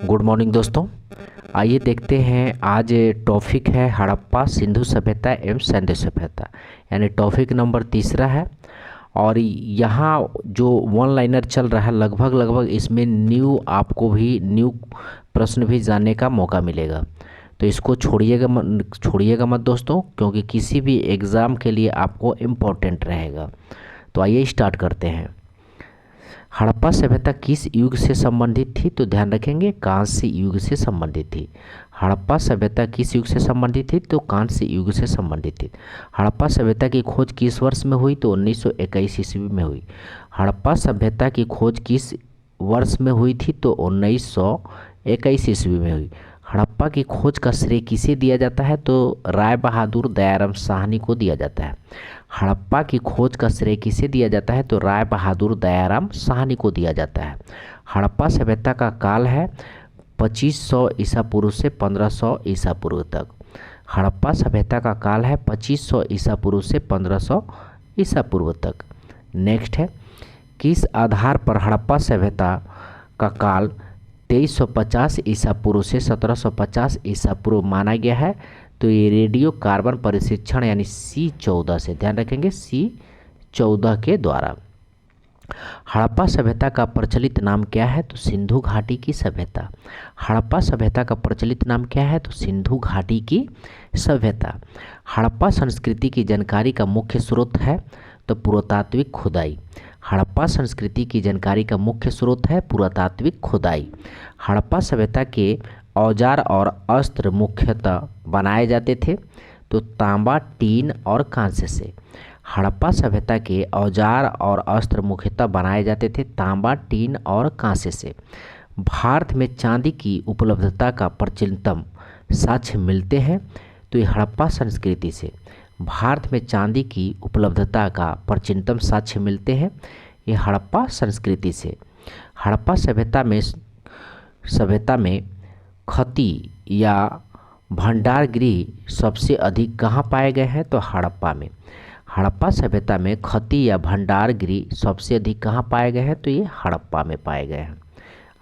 Good morning दोस्तों। आइए देखते हैं, आज टॉपिक है हड़प्पा सिंधु सभ्यता एवं सैन्य सभ्यता, यानी टॉपिक नंबर तीसरा है। और यहाँ जो वन लाइनर चल रहा है लगभग इसमें आपको भी न्यू प्रश्न भी जानने का मौका मिलेगा। तो इसको छोड़िएगा मत दोस्तों, क्योंकि किसी भी एग्ज़ाम के लिए आपको इम्पोर्टेंट रहेगा। तो आइए स्टार्ट करते हैं। हड़प्पा सभ्यता किस युग से संबंधित थी? तो ध्यान रखेंगे कांस्य युग से संबंधित थी। हड़प्पा सभ्यता किस युग से संबंधित थी? तो कांस्य युग से संबंधित थी। हड़प्पा सभ्यता की खोज किस वर्ष में हुई? तो 1921 ईस्वी में हुई। हड़प्पा सभ्यता की खोज किस वर्ष में हुई थी? तो 1921 ईस्वी में हुई। हड़प्पा की खोज का श्रेय किसे दिया जाता है? तो राय बहादुर दयाराम साहनी को दिया जाता है। हड़प्पा की खोज का श्रेय किसे दिया जाता है? तो राय बहादुर दयाराम साहनी को दिया जाता है। हड़प्पा सभ्यता का काल है 2500 ईसा पूर्व से 1500 ईसा पूर्व तक। हड़प्पा सभ्यता का काल है 2500 ईसा पूर्व से 1500 ईसा पूर्व तक। नेक्स्ट है, किस आधार पर हड़प्पा सभ्यता का काल 2350 ईसा पूर्व से 1750 ईसा पूर्व माना गया है? तो ये रेडियो कार्बन परिक्षेक्षण यानी C14 से, ध्यान रखेंगे C14 के द्वारा। हड़प्पा सभ्यता का प्रचलित नाम क्या है? तो सिंधु घाटी की सभ्यता। हड़प्पा सभ्यता का प्रचलित नाम क्या है? तो सिंधु घाटी की सभ्यता। हड़प्पा संस्कृति की जानकारी का मुख्य स्रोत है तो पुरातात्विक खुदाई। हड़प्पा संस्कृति की जानकारी का मुख्य स्रोत है पुरातात्विक खुदाई। हड़प्पा सभ्यता के औजार और अस्त्र मुख्यतः बनाए जाते थे तो तांबा, टीन और कांस्य से। हड़प्पा सभ्यता के औजार और अस्त्र मुख्यतः बनाए जाते थे तांबा, टीन और कांस्य से। भारत में चांदी की उपलब्धता का प्राचीनतम साक्ष्य मिलते हैं तो ये हड़प्पा संस्कृति से। भारत में चांदी की उपलब्धता का प्राचीनतम साक्ष्य मिलते हैं ये हड़प्पा संस्कृति से। हड़प्पा सभ्यता में खती या भंडार गृह सबसे अधिक कहाँ पाए गए हैं? तो हड़प्पा में। हड़प्पा सभ्यता में खती या भंडार गृह सबसे अधिक कहाँ पाए गए हैं? तो ये हड़प्पा में पाए गए हैं।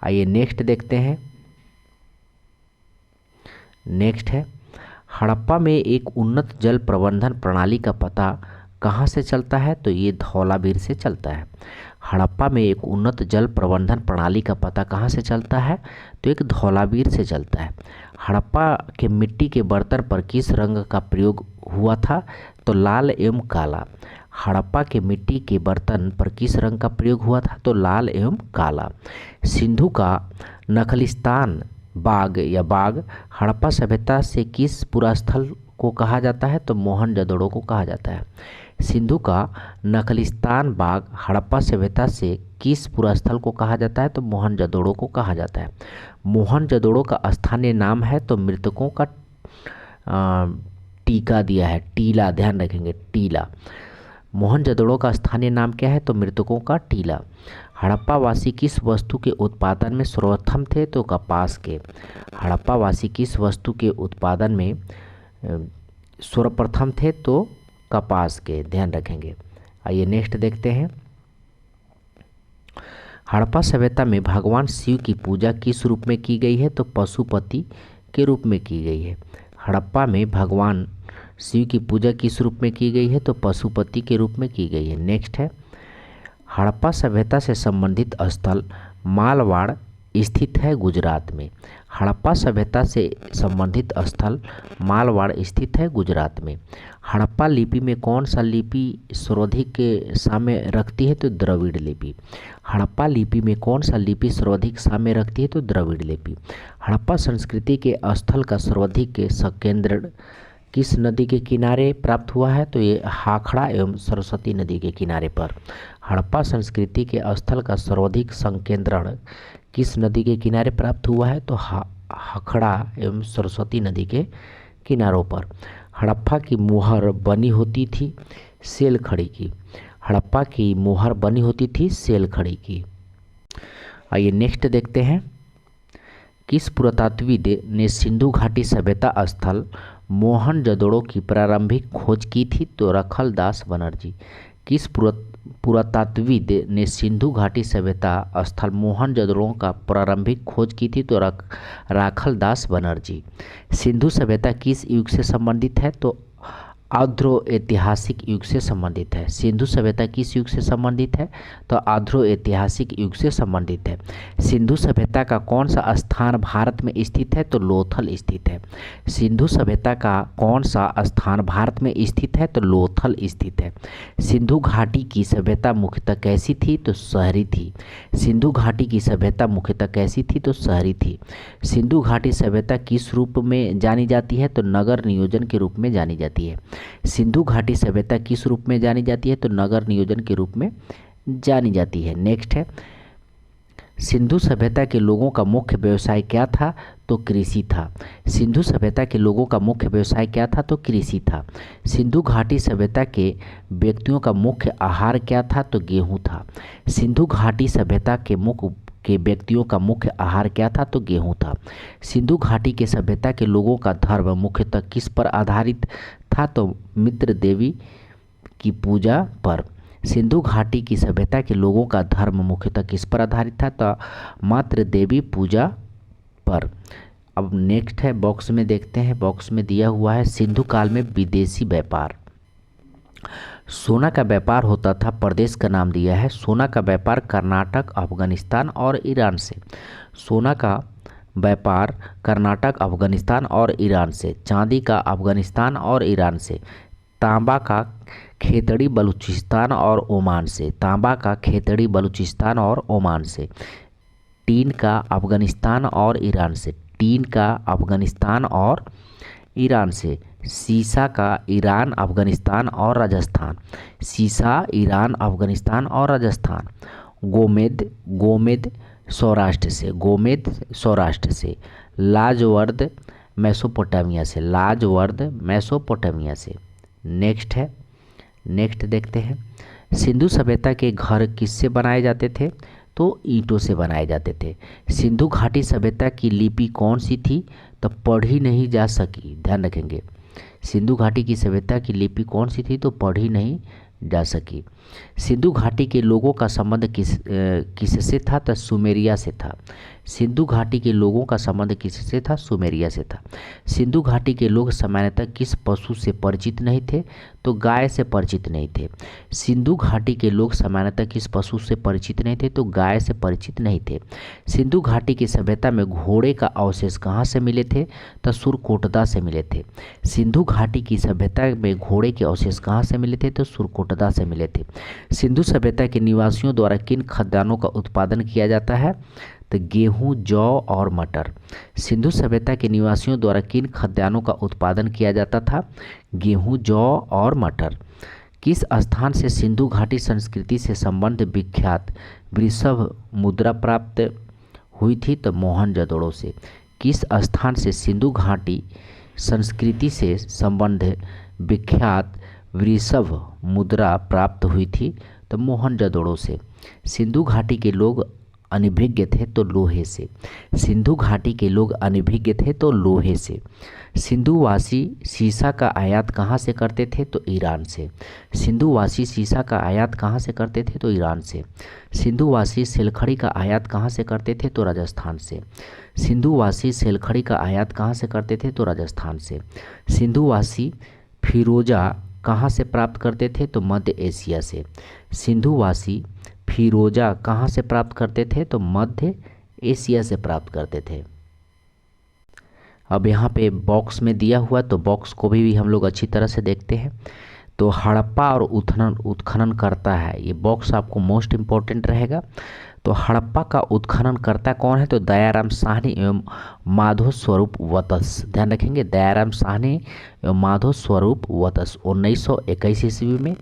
आइए नेक्स्ट देखते हैं। नेक्स्ट है, हड़प्पा में एक उन्नत जल प्रबंधन प्रणाली का पता कहाँ से चलता है? तो ये धौलावीर से चलता है। हड़प्पा में एक उन्नत जल प्रबंधन प्रणाली का पता कहाँ से चलता है? तो एक धौलावीर से चलता है। हड़प्पा के मिट्टी के बर्तन पर किस रंग का प्रयोग हुआ था? तो लाल एवं काला। हड़प्पा के मिट्टी के बर्तन पर किस रंग का प्रयोग हुआ था? तो लाल एवं काला। सिंधु का नखलिस्तान बाग या बाग हड़प्पा सभ्यता से किस पुरास्थल को कहा जाता है? तो मोहनजोदड़ो को कहा जाता है। सिंधु का नखलिस्तान बाग हड़प्पा सभ्यता से किस पुरास्थल को कहा जाता है? तो मोहनजोदड़ो को कहा जाता है। मोहनजोदड़ो का स्थानीय नाम है तो मृतकों का टीका दिया है, टीला, ध्यान रखेंगे टीला। मोहनजोदड़ो का स्थानीय नाम क्या है? तो मृतकों का टीला। हड़प्पा वासी किस वस्तु के उत्पादन में सर्वप्रथम थे? तो कपास के। हड़प्पा वासी किस वस्तु के उत्पादन में सर्वप्रथम थे? तो कपास के, ध्यान रखेंगे। आइए नेक्स्ट देखते हैं। हड़प्पा सभ्यता में भगवान शिव की पूजा किस रूप में की गई है? तो पशुपति के रूप में की गई है। हड़प्पा में भगवान शिव की पूजा किस रूप में की गई है? तो पशुपति के रूप में की गई है। नेक्स्ट है, हड़प्पा सभ्यता से संबंधित स्थल मालवाड़ स्थित है गुजरात में। हड़प्पा सभ्यता से संबंधित स्थल मालवाड़ स्थित है गुजरात में। हड़प्पा लिपि में कौन सा लिपि सर्वाधिक साम्य रखती है? तो द्रविड़ लिपि। हड़प्पा लिपि में कौन सा लिपि सर्वाधिक साम्य रखती है? तो द्रविड़ लिपि। हड़प्पा संस्कृति के स्थल का सर्वाधिक संकेंद्रण किस नदी के किनारे प्राप्त हुआ है? तो ये हाखड़ा एवं सरस्वती नदी के किनारे पर। हड़प्पा संस्कृति के स्थल का सर्वाधिक संकेंद्रण किस नदी के किनारे प्राप्त हुआ है? तो हाखड़ा एवं सरस्वती नदी के किनारों पर। हड़प्पा की मुहर बनी होती थी सेल खड़ी की। हड़प्पा की मुहर बनी होती थी सेल खड़ी की। आइए नेक्स्ट देखते हैं। किस पुरातत्वविद ने सिंधु घाटी सभ्यता स्थल मोहनजोदड़ो की प्रारंभिक खोज की थी? तो रखल दास बनर्जी। किस पुरातत्वविद ने सिंधु घाटी सभ्यता स्थल मोहनजोदड़ो का प्रारंभिक खोज की थी? तो राखल दास बनर्जी। सिंधु सभ्यता किस युग से संबंधित है? तो आर्द्रो ऐतिहासिक युग से संबंधित है। सिंधु सभ्यता किस युग से संबंधित है? तो आर्द्रो ऐतिहासिक युग से संबंधित है। सिंधु सभ्यता का कौन सा स्थान भारत में स्थित है? तो लोथल स्थित है। सिंधु सभ्यता का कौन सा स्थान भारत में स्थित है? तो लोथल स्थित है। सिंधु घाटी की सभ्यता मुख्यतः कैसी थी? तो शहरी थी। सिंधु घाटी की सभ्यता मुख्यतः कैसी थी? तो शहरी थी। सिंधु घाटी सभ्यता किस रूप में जानी जाती है? तो नगर नियोजन के रूप में जानी जाती है। सिंधु घाटी सभ्यता किस रूप में जानी जाती है? तो नगर नियोजन के रूप में जानी जाती है। नेक्स्ट है, सिंधु सभ्यता के लोगों का मुख्य व्यवसाय क्या था? तो कृषि था। सिंधु सभ्यता के लोगों का मुख्य व्यवसाय क्या था? तो कृषि था। सिंधु घाटी सभ्यता के व्यक्तियों का मुख्य आहार क्या था? तो गेहूं था। सिंधु घाटी सभ्यता के व्यक्तियों का मुख्य आहार क्या था? तो गेहूं था। सिंधु घाटी के सभ्यता के लोगों का धर्म मुख्यतः किस पर आधारित था? तो मित्र देवी की पूजा पर। सिंधु घाटी की सभ्यता के लोगों का धर्म मुख्यतः किस पर आधारित था? तो मातृ देवी पूजा पर। अब नेक्स्ट है, बॉक्स में देखते हैं। बॉक्स में दिया हुआ है सिंधु काल में विदेशी व्यापार। सोना का व्यापार होता था, प्रदेश का नाम दिया है। सोना का व्यापार कर्नाटक, अफगानिस्तान और ईरान से। सोना का व्यापार कर्नाटक, अफगानिस्तान और ईरान से। चांदी का अफगानिस्तान और ईरान से। तांबा का खेतड़ी, बलूचिस्तान और ओमान से। तांबा का खेतड़ी, बलूचिस्तान और ओमान से। टीन का अफगानिस्तान और ईरान से। टीन का अफगानिस्तान और ईरान से। सीसा का ईरान, अफगानिस्तान और राजस्थान। सीसा ईरान, अफगानिस्तान और राजस्थान। गोमेद सौराष्ट्र से। गोमेद सौराष्ट्र से। लाजवर्द मेसोपोटामिया से। लाजवर्द मेसोपोटामिया से। नेक्स्ट है, नेक्स्ट देखते हैं, सिंधु सभ्यता के घर किससे बनाए जाते थे? तो ईंटों से बनाए जाते थे। सिंधु घाटी सभ्यता की लिपि कौन सी थी? तो पढ़ी नहीं जा सकी। ध्यान रखेंगे, सिंधु घाटी की सभ्यता की लिपि कौन सी थी? तो पढ़ी नहीं जा सकी। सिंधु घाटी के लोगों का संबंध किससे था? तो सुमेरिया से था। सिंधु घाटी के लोगों का संबंध किससे था? सुमेरिया से था। सिंधु घाटी के लोग सामान्यतः किस पशु से परिचित नहीं थे? तो गाय से परिचित नहीं थे। सिंधु घाटी के लोग सामान्यतः किस पशु से परिचित नहीं थे? तो गाय से परिचित नहीं थे। सिंधु घाटी की सभ्यता में घोड़े का अवशेष कहाँ से मिले थे? तो सुरकोटदा से मिले थे। सिंधु घाटी की सभ्यता में घोड़े के अवशेष कहाँ से मिले थे? तो सुरकोटदा से मिले थे। सिंधु सभ्यता के निवासियों द्वारा किन खाद्यान्नों का उत्पादन किया जाता है? तो गेहूं, जौ और मटर। सिंधु सभ्यता के निवासियों द्वारा किन खाद्यान्नों का उत्पादन किया जाता था? गेहूं, जौ और मटर। किस स्थान से सिंधु घाटी संस्कृति से संबंध विख्यात वृषभ मुद्रा प्राप्त हुई थी? तो मोहनजोदड़ो से। किस स्थान से सिंधु घाटी संस्कृति से संबंध विख्यात वृषभ मुद्रा प्राप्त हुई थी? तो मोहनजोदड़ो से। सिंधु घाटी के लोग अनभिज्ञ थे तो लोहे से। सिंधु घाटी के लोग अनभिज्ञ थे तो लोहे से। सिंधुवासी सीसा का आयात कहाँ से करते थे? तो ईरान से। सिंधुवासी सीसा का आयात कहाँ से करते थे? तो ईरान से। सिंधुवासी सेलखड़ी का आयात कहाँ से करते थे? तो राजस्थान से। सिंधुवासी सेलखड़ी का आयात कहाँ से करते थे? तो राजस्थान से। सिंधुवासी फिरोजा कहाँ से प्राप्त करते थे? तो मध्य एशिया से। सिंधुवासी फिरोजा कहाँ से प्राप्त करते थे? तो मध्य एशिया से प्राप्त करते थे। अब यहाँ पे बॉक्स में दिया हुआ, तो बॉक्स को भी हम लोग अच्छी तरह से देखते हैं। तो हड़प्पा और उत्खनन करता है, ये बॉक्स आपको मोस्ट इम्पोर्टेंट रहेगा। तो हड़प्पा का उत्खनन करता कौन है? तो दयाराम साहनी एवं माधव स्वरूप वत्स। ध्यान रखेंगे, दयाराम साहनी एवं माधव स्वरूप वत्स 1921 ईस्वी में।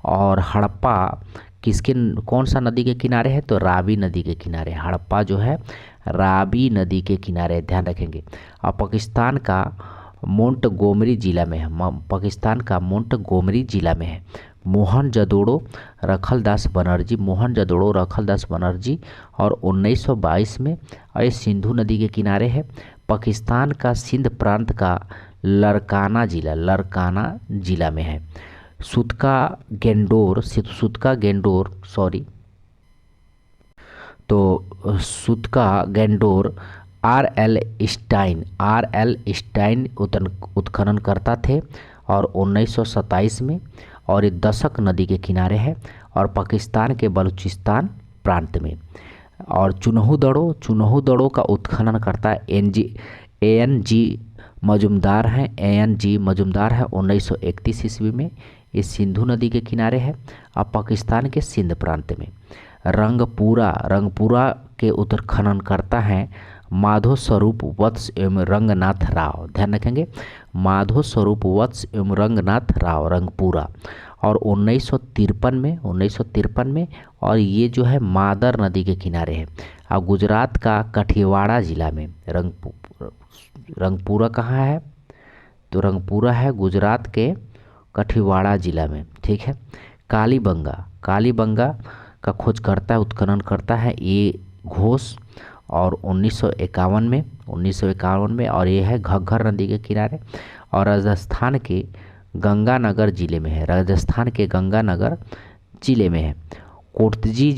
और हड़प्पा कौन सा नदी के किनारे है? तो रावी नदी के किनारे। हड़प्पा जो है रावी नदी के किनारे, ध्यान रखेंगे। और पाकिस्तान का मोंटगोमरी जिला में है। पाकिस्तान का मोंटगोमरी जिला में है। मोहनजोदड़ो रखलदास बनर्जी। मोहनजोदड़ो रखलदास बनर्जी और 1922 में। और ये सिंधु नदी के किनारे है। पाकिस्तान का सिंध प्रांत का लरकाना जिला में है। सूतका गेंडोर सॉरी, तो सूतका गेंडोर आर एल स्टाइन उत्खनन करता थे और 1927 में, और ये दशक नदी के किनारे है और पाकिस्तान के बलूचिस्तान प्रांत में। और चुनहु दड़ों का उत्खनन करता है ANG मजुमदार है 1931 ईस्वी में। ये सिंधु नदी के किनारे है और पाकिस्तान के सिंध प्रांत में। रंगपुरा के उत्खनन करता है माधो स्वरूप वत्स एवं रंगनाथ राव। ध्यान रखेंगे, माधो स्वरूप वत्स एवं रंगनाथ राव, रंगपुरा। और 1953 में, और ये जो है मादर नदी के किनारे है। और गुजरात का कठियावाड़ा जिला में रंगपुरा कहाँ है, तो रंगपुरा है गुजरात के कठियावाड़ा जिला में। ठीक है। कालीबंगा का खोज करता है, उत्खनन करता है ये घोष, और 1951 में, और ये है घग्गर नदी के किनारे और राजस्थान के गंगानगर जिले में है। कोटजी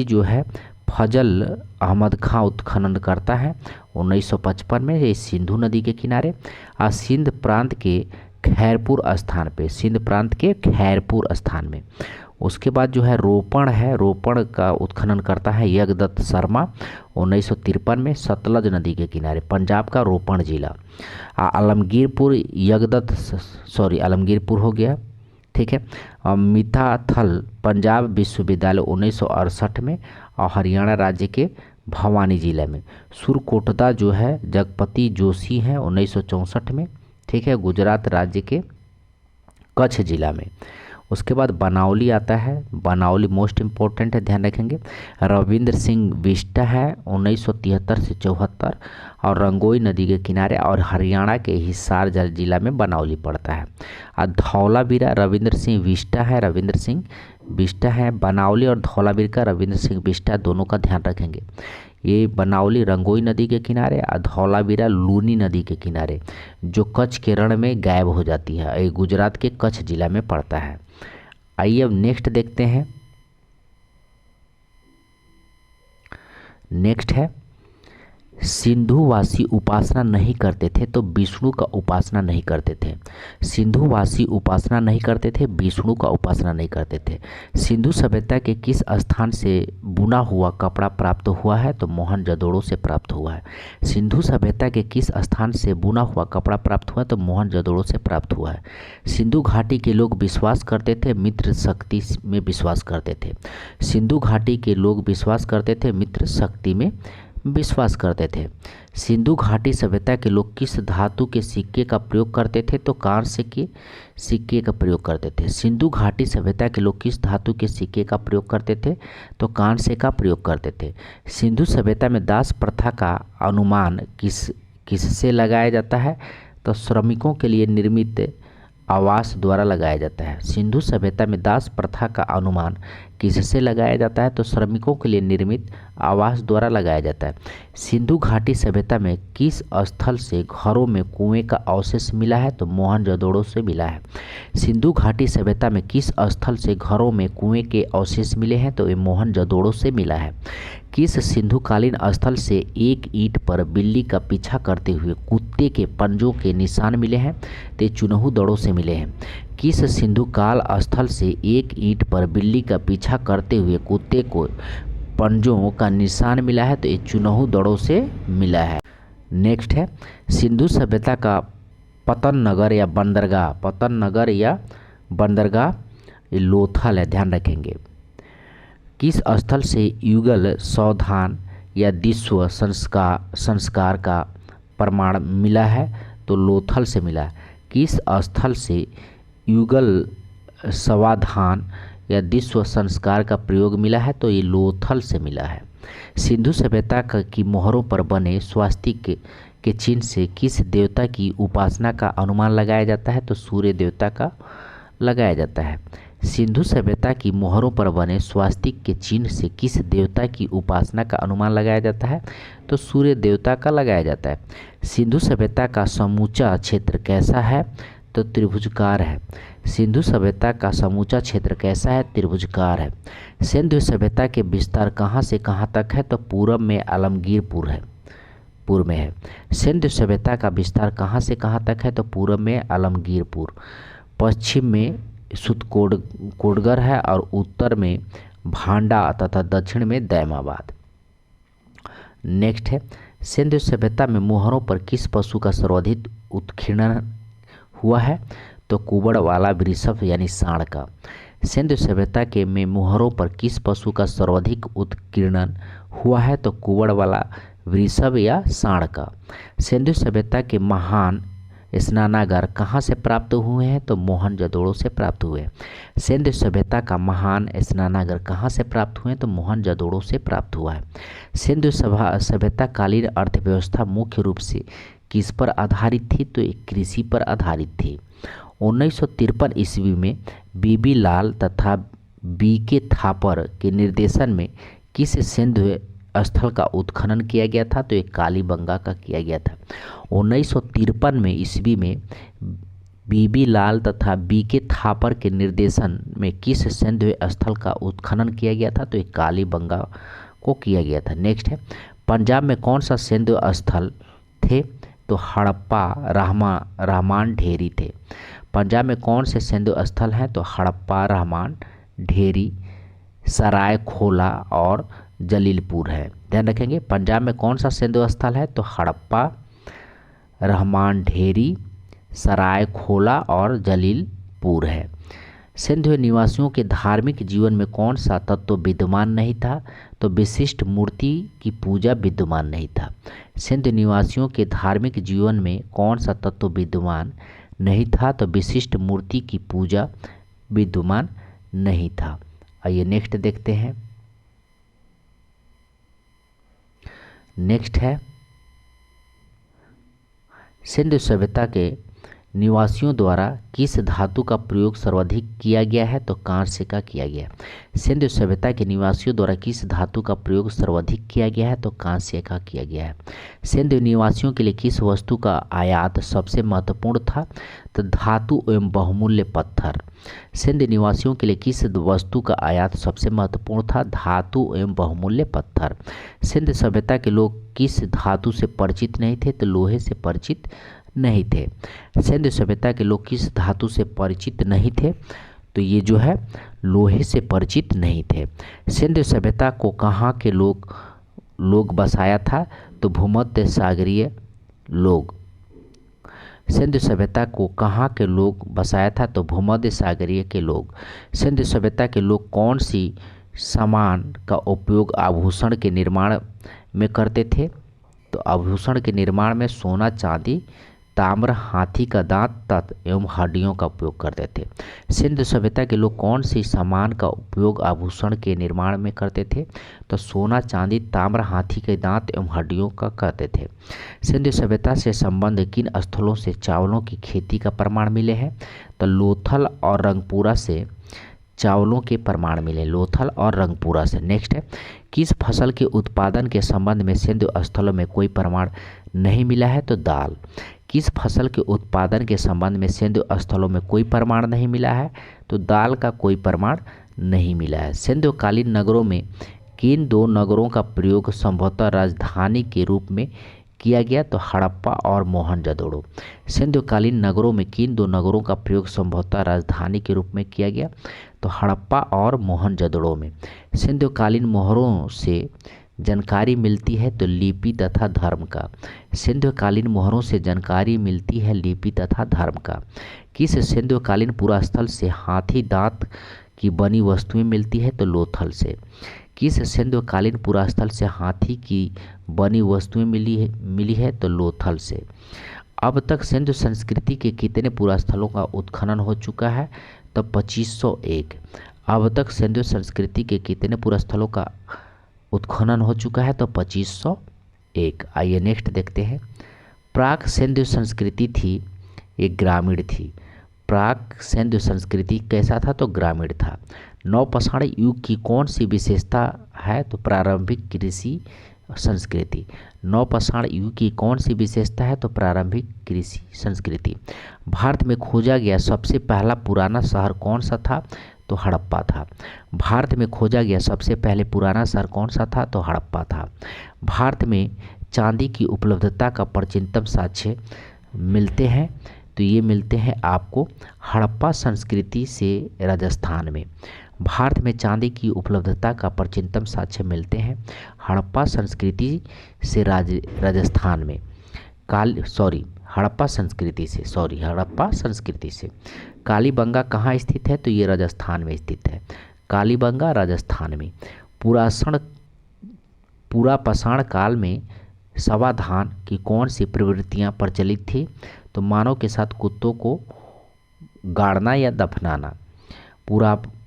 जो है फजल अहमद खां उत्खनन करता है 1955 में, ये सिंधु नदी के किनारे और सिंध प्रांत के खैरपुर स्थान में। उसके बाद जो है रोपण का उत्खनन करता है यज्ञदत्त शर्मा 1953 में, सतलज नदी के किनारे, पंजाब का रोपण जिला। आलमगीरपुर हो गया। ठीक है। मिताथल पंजाब विश्वविद्यालय 1968 में, और हरियाणा राज्य के भवानी जिले में। सुरकोटदा जो है जगपति जोशी हैं 1964 में। ठीक है। गुजरात राज्य के कच्छ जिला में। उसके बाद बनावली आता है, बनावली मोस्ट इम्पोर्टेंट है, ध्यान रखेंगे। रविंद्र सिंह बिष्ट है 1973 से 74, और रंगोई नदी के किनारे, और हरियाणा के हिसार जिला में बनावली पड़ता है। और धौलावीरा रविंद्र सिंह बिष्ट है। बनावली और धौलावीरा रविंद्र सिंह बिष्ट दोनों का ध्यान रखेंगे। ये बनावली रंगोई नदी के किनारे और धौलावीरा लूनी नदी के किनारे, जो कच्छ के रण में गायब हो जाती है। ये गुजरात के कच्छ जिला में पड़ता है। आइए अब नेक्स्ट देखते हैं। नेक्स्ट है सिंधुवासी उपासना नहीं करते थे तो विष्णु का उपासना नहीं करते थे। सिंधुवासी उपासना नहीं करते थे, विष्णु का उपासना नहीं करते थे। सिंधु सभ्यता के किस स्थान से बुना हुआ कपड़ा प्राप्त हुआ है, तो मोहनजोदड़ो से प्राप्त हुआ है। सिंधु सभ्यता के किस स्थान से बुना हुआ कपड़ा प्राप्त हुआ है, तो मोहनजोदड़ो से प्राप्त हुआ है। सिंधु घाटी के लोग विश्वास करते थे, मित्र शक्ति में विश्वास करते थे। सिंधु घाटी के लोग विश्वास करते थे, मित्र शक्ति में विश्वास करते थे। सिंधु घाटी सभ्यता के लोग किस धातु के सिक्के का प्रयोग करते थे, तो कांस्य के सिक्के का प्रयोग करते थे। सिंधु घाटी सभ्यता के लोग किस धातु के सिक्के का प्रयोग करते थे, तो कांस्य का प्रयोग करते थे। सिंधु सभ्यता में दास प्रथा का अनुमान किससे लगाया जाता है, तो श्रमिकों के लिए निर्मित आवास द्वारा लगाया जाता है। सिंधु सभ्यता में दास प्रथा का अनुमान किससे लगाया जाता है, तो श्रमिकों के लिए निर्मित आवास द्वारा लगाया जाता है। सिंधु घाटी सभ्यता में किस स्थल से घरों में कुएं का अवशेष मिला है, तो मोहनजोदड़ो से मिला है। सिंधु घाटी सभ्यता में किस स्थल से घरों में कुएं के अवशेष मिले हैं, तो ये मोहनजोदड़ो से मिला है। किस सिंधुकालीन स्थल से एक ईंट पर बिल्ली का पीछा करते हुए कुत्ते के पंजों के निशान मिले हैं, तो चुनहु दड़ों से मिले हैं। किस सिंधुकाल स्थल से एक ईंट पर बिल्ली का पीछा करते हुए कुत्ते को पंजों का निशान मिला है, तो ये चुनहु दड़ों से मिला है। नेक्स्ट है सिंधु सभ्यता का पतन नगर या बंदरगाह ये लोथल है, ध्यान रखेंगे। किस स्थल से युगल सावधान या दिस्व संस्कार का प्रमाण मिला है, तो लोथल से मिला है। किस स्थल से युगल समाधान या दिस्व संस्कार का प्रयोग मिला है, तो ये लोथल से मिला है। सिंधु सभ्यता की मोहरों पर बने स्वास्तिक के चिन्ह से किस देवता की उपासना का अनुमान लगाया जाता है, तो सूर्य देवता का लगाया जाता है। सिंधु सभ्यता की मोहरों पर बने स्वास्तिक के चिन्ह से किस देवता की उपासना का अनुमान लगाया जाता है, तो सूर्य देवता का लगाया जाता है। सिंधु सभ्यता का समूचा क्षेत्र कैसा है, तो त्रिभुजकार है। सिंधु सभ्यता का समूचा क्षेत्र कैसा है? त्रिभुजकार है। सिंधु सभ्यता के विस्तार कहाँ से कहाँ तक है? तो पूर्व में आलमगीरपुर है, पूर्व में है। सिंधु सभ्यता का विस्तार कहाँ से कहाँ तक है? तो पूर्व में आलमगीरपुर, पश्चिम में सुतकोटगढ़ है और उत्तर में भांडा तथा दक्षिण में दैमाबाद। नेक्स्ट है, सिंधु सभ्यता में मोहरों पर किस पशु का सर्वाधिक उत्कीर्णन हुआ है? तो कुबड़ वाला वृषभ यानी सांड का। सिंधु सभ्यता के में मोहरों पर किस पशु का सर्वाधिक उत्कीर्णन हुआ है? तो कुबड़ वाला वृषभ या सांड का। सिंधु सभ्यता के महान स्नानागार कहाँ से प्राप्त हुए हैं? तो मोहनजोदड़ो से प्राप्त हुए। सिंधु सभ्यता का महान स्नानागार कहाँ से प्राप्त हुए हैं? तो मोहनजोदड़ो से प्राप्त हुआ है। सिंधु सभ्यता कालीन अर्थव्यवस्था मुख्य रूप से किस पर आधारित थी? तो एक कृषि पर आधारित थी। 1953 ईस्वी में बीबी लाल तथा बीके थापर के निर्देशन में किस सिंधु स्थल का उत्खनन किया गया था? तो एक कालीबंगा का किया गया था। 1953 में ईस्वी में बीबी लाल तथा बीके थापर के निर्देशन में किस सिंधु स्थल का उत्खनन किया गया था? तो एक कालीबंगा को किया गया था। नेक्स्ट है, पंजाब में कौन सा सिंधु स्थल थे? तो हड़प्पा, रहमान ढेरी थे। पंजाब में कौन से सिंधु स्थल हैं? तो हड़प्पा, रहमान ढेरी, सराय खोला और जलीलपुर है। ध्यान रखेंगे, पंजाब में कौन सा सिंधु स्थल है? तो हड़प्पा, रहमान ढेरी, सराय खोला और जलीलपुर है। सिंधु निवासियों के धार्मिक जीवन में कौन सा तत्व विद्यमान नहीं था? तो विशिष्ट मूर्ति की पूजा विद्यमान नहीं था। सिंधु निवासियों के धार्मिक जीवन में कौन सा तत्व विद्यमान नहीं था? तो विशिष्ट मूर्ति की पूजा विद्यमान नहीं था। आइए नेक्स्ट देखते हैं। नेक्स्ट है, सिंधु सभ्यता के निवासियों द्वारा किस धातु का प्रयोग सर्वाधिक किया गया है? तो कांस्य का किया गया। सिंधु सभ्यता के निवासियों द्वारा किस धातु का प्रयोग सर्वाधिक किया गया है? तो कांस्य का किया गया है। सिंधु निवासियों के लिए किस वस्तु का आयात सबसे महत्वपूर्ण था? तो धातु एवं बहुमूल्य पत्थर। सिंधु निवासियों के लिए किस वस्तु का आयात सबसे महत्वपूर्ण था? धातु एवं बहुमूल्य पत्थर। सिंधु सभ्यता के लोग किस धातु से परिचित नहीं थे? तो लोहे से परिचित नहीं थे। सिंधु सभ्यता के लोग किस धातु से परिचित नहीं थे? तो ये जो है लोहे से परिचित नहीं थे। सिंधु सभ्यता को कहाँ के लोग बसाया था? तो भूमध्य सागरीय लोग। सिंधु सभ्यता को कहाँ के लोग बसाया था? तो भूमध्य सागरीय के लोग। सिंधु सभ्यता के लोग कौन सी सामान का उपयोग आभूषण के निर्माण में करते थे? तो आभूषण के निर्माण में सोना, चांदी, ताम्र, हाथी का दांत, तंत्र एवं हड्डियों का उपयोग करते थे। सिंधु सभ्यता के लोग कौन सी सामान का उपयोग आभूषण के निर्माण में करते थे? तो सोना, चांदी, ताम्र, हाथी के दांत एवं हड्डियों का करते थे। सिंधु सभ्यता से संबंध किन स्थलों से चावलों की खेती का प्रमाण मिले हैं? तो लोथल और रंगपुरा से चावलों के प्रमाण मिले, लोथल और रंगपुरा से। नेक्स्ट है, किस फसल के उत्पादन के संबंध में सिंधु स्थलों में कोई प्रमाण नहीं मिला है? तो दाल। किस फसल के उत्पादन के संबंध में सिंधु स्थलों में कोई प्रमाण नहीं मिला है? तो दाल का कोई प्रमाण नहीं मिला है। सिंधुकालीन नगरों में किन दो नगरों का प्रयोग संभवतः राजधानी के रूप में किया गया? तो हड़प्पा और मोहनजोदड़ो। सिंधुकालीन नगरों में किन दो नगरों का प्रयोग संभवतः राजधानी के रूप में किया गया? तो हड़प्पा और मोहनजोदड़ो में। सिंधुकालीन मोहरों से जानकारी मिलती है तो लिपि तथा धर्म का। सिंधुकालीन मोहरों से जानकारी मिलती है लिपि तथा धर्म का। किस सिंधुकालीन पुरास्थल से हाथी दांत की बनी वस्तुएं मिलती है? तो लोथल से। किस सिंधुकालीन पुरास्थल से हाथी की बनी वस्तुएं मिली है? तो लोथल से। अब तक सिंधु संस्कृति के कितने पुरास्थलों का उत्खनन हो चुका है? तो 2501। अब तक सिंधु संस्कृति के कितने पुरास्थलों का उत्खनन हो चुका है? तो 2501। आइए नेक्स्ट देखते हैं। प्राक सिंधु संस्कृति थी, एक ग्रामीण थी। प्राक सिंधु संस्कृति कैसा था? तो ग्रामीण था। नवपाषाण युग की कौन सी विशेषता है? तो प्रारंभिक कृषि संस्कृति। नवपाषाण युग की कौन सी विशेषता है? तो प्रारंभिक कृषि संस्कृति। भारत में खोजा गया सबसे पहला पुराना शहर कौन सा था? तो हड़प्पा था। भारत में खोजा गया सबसे पहले पुराना शहर कौन सा था? तो हड़प्पा था। भारत में चांदी की उपलब्धता का प्राचीनतम साक्ष्य मिलते हैं, तो ये मिलते हैं आपको हड़प्पा संस्कृति से राजस्थान में। भारत में चांदी की उपलब्धता का प्राचीनतम साक्ष्य मिलते हैं हड़प्पा संस्कृति से राजस्थान में। हड़प्पा संस्कृति से। कालीबंगा कहाँ स्थित है? तो ये राजस्थान में स्थित है। कालीबंगा राजस्थान में। पुरापाषाण काल में समाधान की कौन सी प्रवृत्तियाँ प्रचलित थी? तो मानव के साथ कुत्तों को गाड़ना या दफनाना।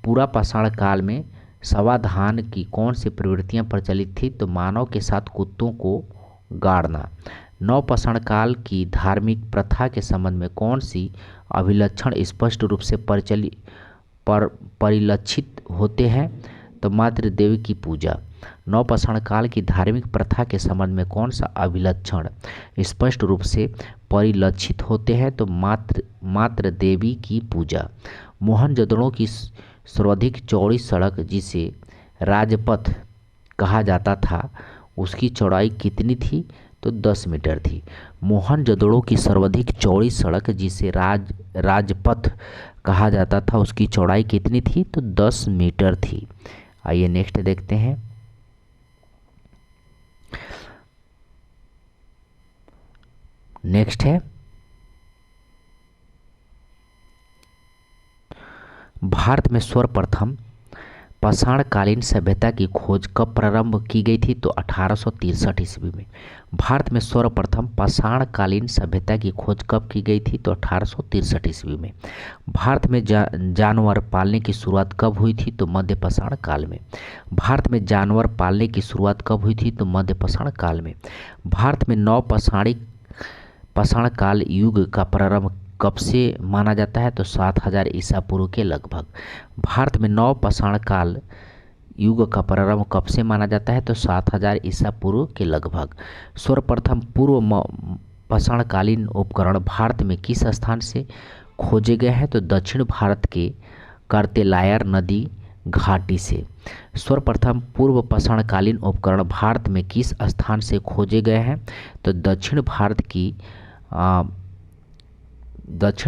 पुरापाषाण काल में समाधान की कौन सी प्रवृत्तियाँ प्रचलित थी? तो मानव के साथ कुत्तों को गाड़ना। नवपाषाण काल की धार्मिक प्रथा के संबंध में कौन सी अभिलक्षण स्पष्ट रूप से परिलक्षित होते हैं? तो मातृ देवी की पूजा। नवपाषाण काल की धार्मिक प्रथा के संबंध में कौन सा अभिलक्षण स्पष्ट रूप से परिलक्षित होते हैं? तो मातृ देवी की पूजा। मोहनजोदड़ो की सर्वाधिक चौड़ी सड़क जिसे राजपथ कहा जाता था उसकी चौड़ाई कितनी थी? तो 10 मीटर थी। मोहनजोदड़ो की सर्वाधिक चौड़ी सड़क जिसे राजपथ कहा जाता था उसकी चौड़ाई कितनी थी? तो 10 मीटर थी। आइए नेक्स्ट देखते हैं। नेक्स्ट है भारत में सर्वप्रथम पाषाणकालीन सभ्यता की खोज कब प्रारंभ की गई थी? तो 1863 ईस्वी में। भारत में सर्वप्रथम पाषाणकालीन सभ्यता की खोज कब की गई थी? तो 1863 ईस्वी में। भारत में जानवर पालने की शुरुआत कब हुई थी? तो मध्यपाषाण काल में। भारत में जानवर पालने की शुरुआत कब हुई थी? तो मध्यपाषाण काल में। भारत में पाषाण काल युग का प्रारंभ कब से माना जाता है? तो 7000 ईसा पूर्व के लगभग। भारत में नवपाषाण काल युग का प्रारंभ कब से माना जाता है? तो 7000 ईसा पूर्व के लगभग। सर्वप्रथम पूर्व पाषाणकालीन उपकरण भारत में किस स्थान से खोजे गए हैं? तो दक्षिण भारत के कार्तेलायर नदी घाटी से। सर्वप्रथम पूर्व पाषाणकालीन उपकरण भारत में किस स्थान से खोजे गए हैं? तो दक्षिण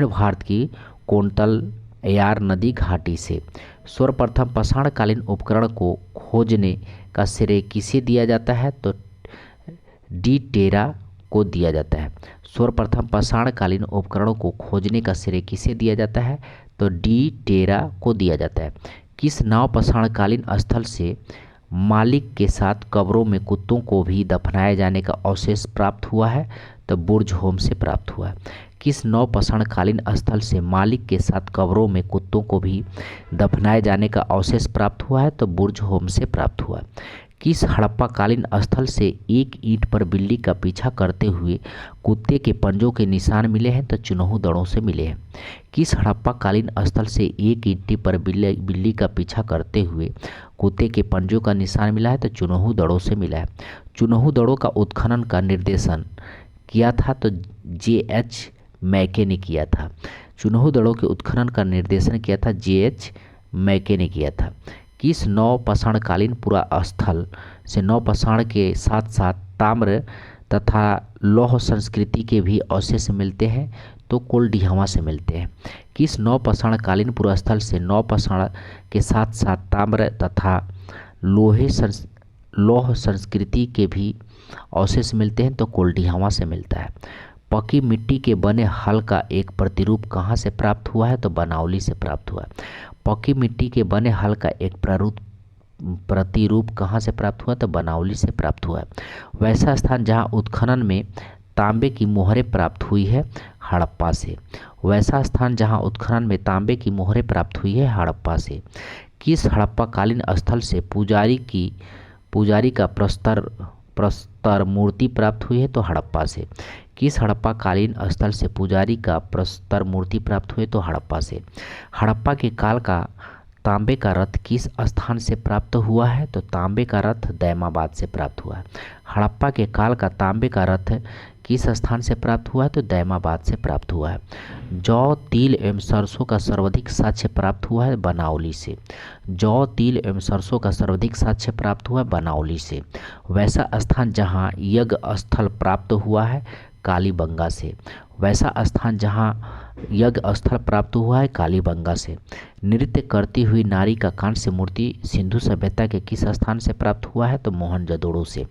भारत की कोंडलयार नदी घाटी से। सर्वप्रथम पाषाणकालीन उपकरण को खोजने का श्रेय किसे दिया जाता है? तो डी टेरा को दिया जाता है। सर्वप्रथम पाषाणकालीन उपकरणों को खोजने का श्रेय किसे दिया जाता है? तो डी टेरा को दिया जाता है। किस नवपाषाणकालीन स्थल से मालिक के साथ कब्रों में कुत्तों को भी दफनाए जाने का अवशेष प्राप्त हुआ है? तो बुर्ज होम से प्राप्त हुआ है। किस नवपाषाणकालीन स्थल से मालिक के साथ कब्रों में कुत्तों को भी दफनाए जाने का अवशेष प्राप्त हुआ है? तो बुर्ज होम से प्राप्त हुआ है। किस हड़प्पाकालीन स्थल से एक ईंट पर बिल्ली का पीछा करते हुए कुत्ते के पंजों के निशान मिले हैं? तो चुनहु दड़ों से मिले हैं। किस हड़प्पाकालीन स्थल से एक ईंट पर बिल्ली का पीछा करते हुए कुत्ते के पंजों का निशान मिला है? तो चुनहु दड़ों से मिला है। चुनहु दड़ों का उत्खनन का निर्देशन किया था? तो J.H. मैके ने किया था। चुनहु दड़ों के उत्खनन का निर्देशन किया था J.H. मैके ने किया था। किस नवपाषाणकालीन पुरा स्थल से नवपाषाण के साथ साथ ताम्र तथा लौह संस्कृति के भी अवशेष मिलते हैं? तो कोल्डिहावा से मिलते हैं। किस नवपाषाणकालीन पुरा स्थल से नवपाषाण के साथ साथ ताम्र तथा लौह संस्कृति के भी अवशेष मिलते हैं? तो कोल्डिहावा से मिलता है। पकी मिट्टी के बने हल का एक प्रतिरूप कहाँ से प्राप्त हुआ है? तो बनावली से प्राप्त हुआ है। पकी मिट्टी के बने हल का एक प्रतिरूप कहाँ से प्राप्त हुआ? तो बनावली से प्राप्त हुआ है। वैसा स्थान जहाँ उत्खनन में तांबे की मोहरें प्राप्त हुई है? हड़प्पा से। वैसा स्थान जहाँ उत्खनन में तांबे की मोहरें प्राप्त हुई है? हड़प्पा से। किस हड़प्पाकालीन स्थल से पुजारी का प्रस्तर मूर्ति प्राप्त हुई है? तो हड़प्पा से। किस हड़प्पाकालीन स्थल से पुजारी का प्रस्तर मूर्ति प्राप्त हुई? तो हड़प्पा से। हड़प्पा के काल का तांबे का रथ किस स्थान से प्राप्त हुआ है? तो तांबे का रथ दैमाबाद से प्राप्त हुआ है। हड़प्पा के काल का तांबे का रथ किस स्थान से प्राप्त हुआ है? तो दैमाबाद से प्राप्त हुआ है। जौ, तिल एवं सरसों का सर्वाधिक साक्ष्य प्राप्त हुआ है बनावली से। जौ, तिल एवं सरसों का सर्वाधिक साक्ष्य प्राप्त हुआ है बनावली से। वैसा स्थान जहाँ यज्ञ स्थल प्राप्त हुआ है कालीबंगा से। वैसा स्थान जहाँ यज्ञ स्थल प्राप्त हुआ है कालीबंगा से। नृत्य करती हुई नारी का कांस्य मूर्ति सिंधु सभ्यता के किस स्थान से प्राप्त हुआ है? तो मोहनजोदड़ो से।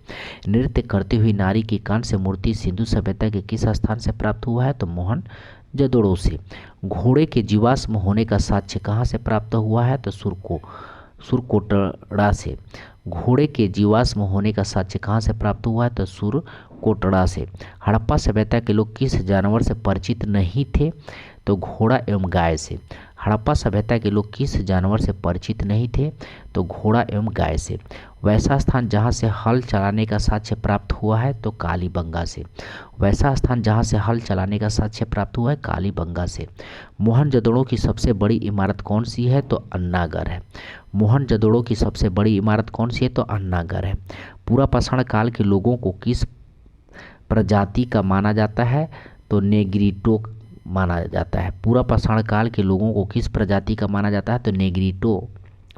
नृत्य करती हुई नारी की कांस्य मूर्ति सिंधु सभ्यता के किस स्थान से प्राप्त हुआ है? तो मोहनजोदड़ो से। घोड़े के जीवाश्म होने का साक्ष्य कहाँ से प्राप्त हुआ है? तो सुरकोटड़ा से। घोड़े के जीवाश्म होने का साक्ष्य कहाँ से प्राप्त हुआ है? तो सुरकोटड़ा से। हड़प्पा सभ्यता के लोग किस जानवर से परिचित नहीं थे? तो घोड़ा एवं गाय से। हड़प्पा सभ्यता के लोग किस जानवर से परिचित नहीं थे? तो घोड़ा एवं गाय से। वैसा स्थान जहाँ से हल चलाने का साक्ष्य प्राप्त हुआ है? तो कालीबंगा से। वैसा स्थान जहाँ से हल चलाने का साक्ष्य प्राप्त हुआ है कालीबंगा से। मोहनजोदड़ो की सबसे बड़ी इमारत कौन सी है? तो अन्नागढ़ है। मोहनजोदड़ो की सबसे बड़ी इमारत कौन सी है? तो अन्नागढ़ है। पूरा पाषाण काल के लोगों को किस प्रजाति का माना जाता है? तो नेग्रिटो माना जाता है। पूरा पाषाण काल के लोगों को किस प्रजाति का माना जाता है? तो नेग्रिटो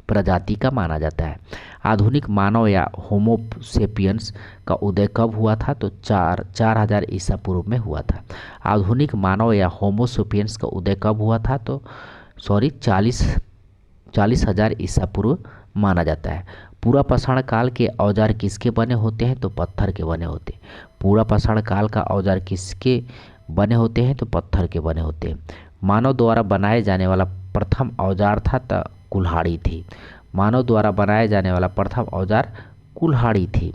प्रजाति का माना जाता है। आधुनिक मानव या होमो सेपियंस का उदय कब हुआ था? तो 4000 ईसा पूर्व में हुआ था। आधुनिक मानव या होमो सेपियंस का उदय कब हुआ था? तो 40,000 ईसा पूर्व माना जाता है। पूरा पाषाण काल के औजार किसके बने होते हैं? तो पत्थर के बने होते हैं। पूरा पाषाण काल का औजार किसके बने होते हैं? तो पत्थर के बने होते हैं। मानव द्वारा बनाए जाने वाला प्रथम औजार था तो कुल्हाड़ी थी। मानव द्वारा बनाया जाने वाला प्रथम औजार कुल्हाड़ी थी।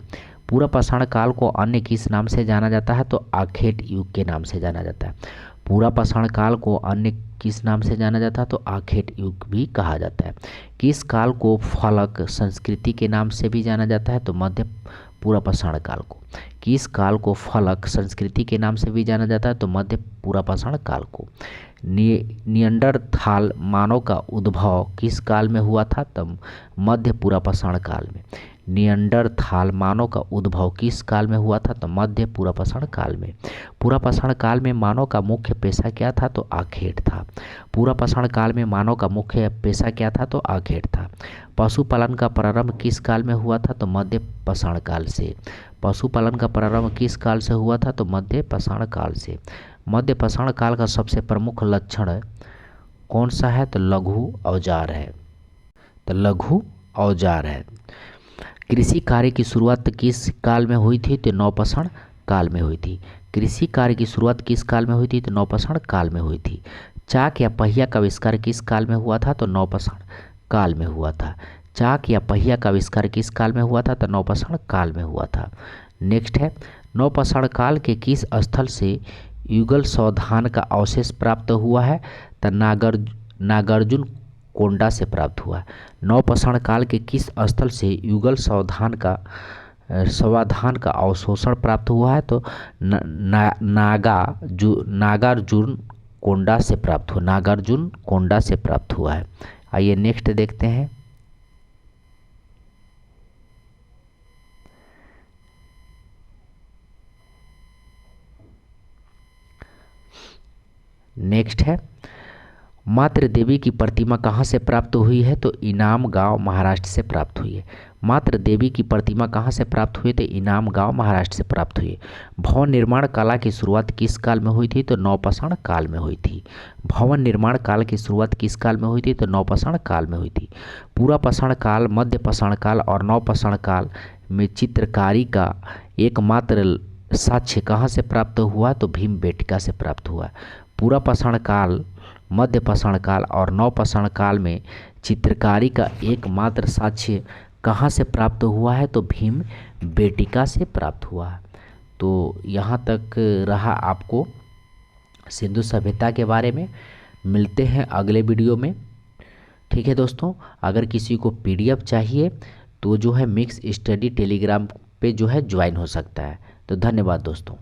पूरा पाषाण काल को अन्य किस नाम से जाना जाता है? तो आखेट युग के नाम से जाना जाता है। पूरा पाषाण काल को अन्य किस नाम से जाना जाता है? तो आखेट युग भी कहा जाता है। किस काल को फलक संस्कृति के नाम से भी जाना जाता है? तो मध्य पूरा पाषाण काल को। किस काल को फलक संस्कृति के नाम से भी जाना जाता है? तो मध्य पूरा पाषाण काल को। नियंडरथाल मानव का उद्भव किस काल में हुआ था? तब मध्य पूरा पाषाण काल में। नियंडरथाल मानव का उद्भव किस काल में हुआ था? तो मध्य पूरा पाषाण काल में। पूरा पाषाण काल में मानव का मुख्य पेशा क्या था? तो आखेट था। पूरा पाषाण काल में मानव का मुख्य पेशा क्या था? तो आखेट था। पशुपालन का प्रारंभ किस काल में हुआ था? तो मध्य पाषाण काल से। पशुपालन का प्रारंभ किस काल से हुआ था? तो मध्य पाषाण काल से। मध्य पाषाण काल का सबसे प्रमुख लक्षण कौन सा है? तो लघु औजार है। तो लघु औजार है। कृषि कार्य की शुरुआत किस काल में हुई थी? तो नवपाषाण काल में हुई थी। कृषि कार्य की शुरुआत किस काल में हुई थी? तो नवपाषाण काल में हुई थी। चाक या पहिया का आविष्कार किस काल में हुआ था? तो नवपाषाण काल में हुआ था। चाक या पहिया का आविष्कार किस काल में हुआ था? तो नवपाषाण काल में हुआ था। नेक्स्ट है, नवपाषाण काल के किस स्थल से युगल सावधान का अवशेष प्राप्त हुआ है? तो नागार्जुन कोंडा से प्राप्त हुआ। नवपाषाण काल के किस स्थल से युगल सावधान का अवशोषण प्राप्त हुआ है? तो नागार्जुन कोंडा से प्राप्त हुआ। नागार्जुन कोंडा से प्राप्त हुआ है। आइए नेक्स्ट देखते हैं। नेक्स्ट है, मातृ देवी की प्रतिमा कहाँ से प्राप्त हुई है? तो इनाम गांव महाराष्ट्र से प्राप्त हुई है। मातृ देवी की प्रतिमा कहाँ से प्राप्त हुई? तो इनाम गांव महाराष्ट्र से प्राप्त हुई है। भवन निर्माण कला की शुरुआत किस काल में हुई थी? तो नवपाषाण काल में हुई थी। भवन निर्माण काल की शुरुआत किस काल में हुई थी? तो नवपाषाण काल में हुई थी। पूरा पाषाण काल, मध्य पाषाण काल और नवपाषाण काल में चित्रकारी का एकमात्र साक्ष्य कहाँ से प्राप्त हुआ? तो भीमबेटका से प्राप्त हुआ। पूरा पाषाण काल, मध्य पाषाण काल और नवपाषाण काल में चित्रकारी का एकमात्र साक्ष्य कहाँ से प्राप्त हुआ है? तो भीमबेटका से प्राप्त हुआ। तो यहाँ तक रहा आपको सिंधु सभ्यता के बारे में। मिलते हैं अगले वीडियो में। ठीक है दोस्तों, अगर किसी को PDF चाहिए तो जो है मिक्स स्टडी टेलीग्राम पे जो है ज्वाइन हो सकता है। तो धन्यवाद दोस्तों।